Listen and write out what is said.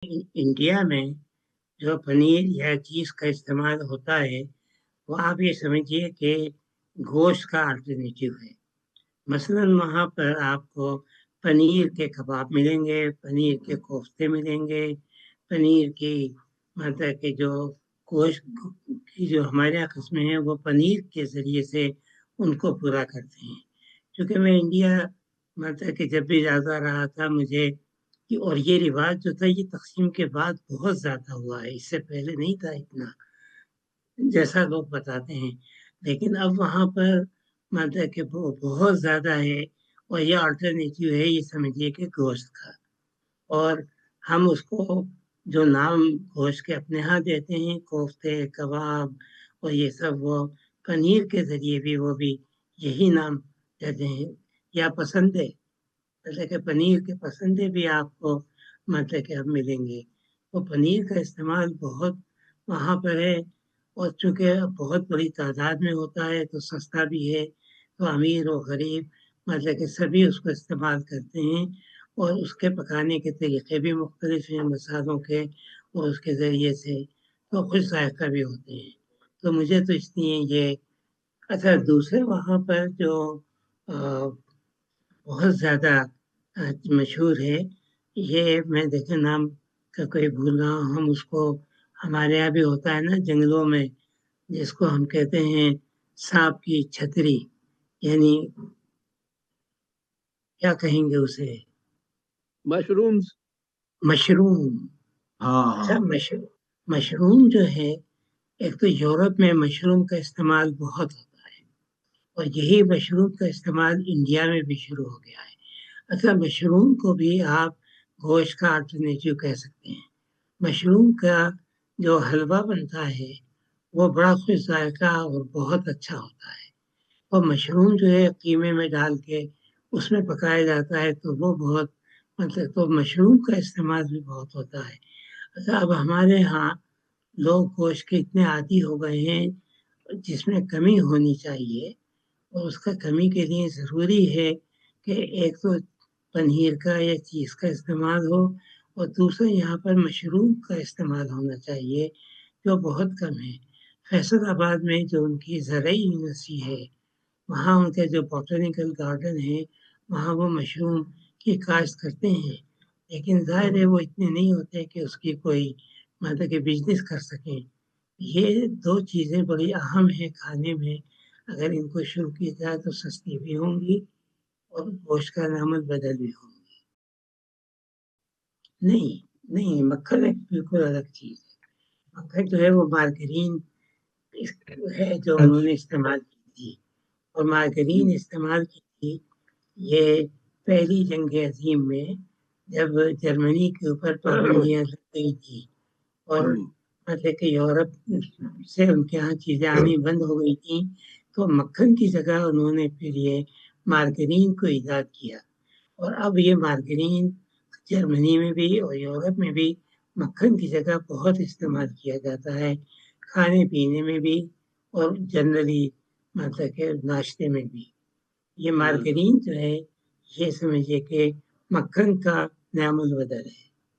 India में जो पनीर या चीज़ का इस्तेमाल होता है, वो आप ये समझिए कि गोश्त का अल्टरनेटिव है। मसलन वहाँ पर आपको पनीर के कबाब मिलेंगे, पनीर के कोफ्ते मिलेंगे, पनीर की मतलब कि जो गोश्त की जो हमारे यहाँ किस्में हैं, वो पनीर के ज़रिए से उनको पूरा करते हैं। क्योंकि मैं इंडिया मतलब कि जब भी जाता रहा था मुझे और ये रिवाज जो था ये तक़सीम के बाद बहुत ज़्यादा हुआ है, इससे पहले नहीं था इतना, जैसा लोग बताते हैं। लेकिन अब वहाँ पर मतलब कि वो बहुत ज़्यादा है और ये अल्टरनेटिव है, ये समझिए कि गोश्त का। और हम उसको जो नाम गोश्त के अपने यहाँ देते हैं, कोफ्ते, कबाब और ये सब, वो पनीर के ज़रिए भी वो भी यही नाम देते हैं। या पसंदे, मतलब कि पनीर के पसंदे भी आपको मतलब कि अब मिलेंगे। तो पनीर का इस्तेमाल बहुत वहाँ पर है और चूँकि बहुत बड़ी तादाद में होता है तो सस्ता भी है, तो अमीर और गरीब मतलब कि सभी उसको इस्तेमाल करते हैं और उसके पकाने के तरीके भी मुख्तलिफ हैं मसालों के और उसके ज़रिए से तो खुश ज़ायक़ा भी होते हैं। तो मुझे तो इसलिए ये अच्छा दूसरे वहाँ पर जो अ, बहुत ज़्यादा मशहूर है, ये मैं देखे नाम का कोई भूल रहा हूँ, हम उसको हमारे यहाँ भी होता है ना जंगलों में, जिसको हम कहते हैं सांप की छतरी, यानी क्या कहेंगे उसे? मशरूम्स। मशरूम। हाँ अच्छा हाँ। मशरूम जो है, एक तो यूरोप में मशरूम का इस्तेमाल बहुत होता है और यही मशरूम का इस्तेमाल इंडिया में भी शुरू हो गया है। अच्छा मशरूम को भी आप गोश्त का अल्टरनेटिव कह सकते हैं। मशरूम का जो हलवा बनता है वो बड़ा खुश जायका और बहुत अच्छा होता है। और मशरूम जो है कीमे में डाल के उसमें पकाया जाता है तो वो बहुत मतलब तो मशरूम का इस्तेमाल भी बहुत होता है। अच्छा अब हमारे यहाँ लोग गोश्त के इतने आदी हो गए हैं जिसमें कमी होनी चाहिए और उसका कमी के लिए ज़रूरी है कि एक तो पनीर का या चीज़ का इस्तेमाल हो और दूसरा यहाँ पर मशरूम का इस्तेमाल होना चाहिए जो बहुत कम है। फैसलाबाद में जो उनकी ज़रई यूनिवर्सिटी है, वहाँ उनके जो बॉटनिकल गार्डन है, वहाँ वो मशरूम की काश्त करते हैं, लेकिन ज़ाहिर है वो इतने नहीं होते कि उसकी कोई मतलब कि बिजनेस कर सकें। ये दो चीज़ें बड़ी अहम हैं खाने में, अगर इनको शुरू किया जाए तो सस्ती भी होंगी और गोश्त का नामत बदल भी होंगी। नहीं, नहीं, मक्खन एक बिल्कुल अलग चीज़ है। मक्खन जो है वो मार्गरीन है जो उन्होंने अच्छा। इस्तेमाल की थी और मार्गरीन इस्तेमाल की थी ये पहली जंग अज़ीम में, जब जर्मनी के ऊपर पाबंदियाँ लग गई थी और मतलब कि यूरोप से उनके यहाँ चीज़ें आनी बंद हो गई थी, तो मक्खन की जगह उन्होंने फिर ये मार्गरीन को ईजाद किया और अब ये मार्गरीन जर्मनी में भी और यूरोप में भी मक्खन की जगह बहुत इस्तेमाल किया जाता है, खाने-पीने में भी और जनरली मतलब कि नाश्ते में भी। ये मार्गरीन जो है, ये समझिए कि मक्खन का नामोल बदल है।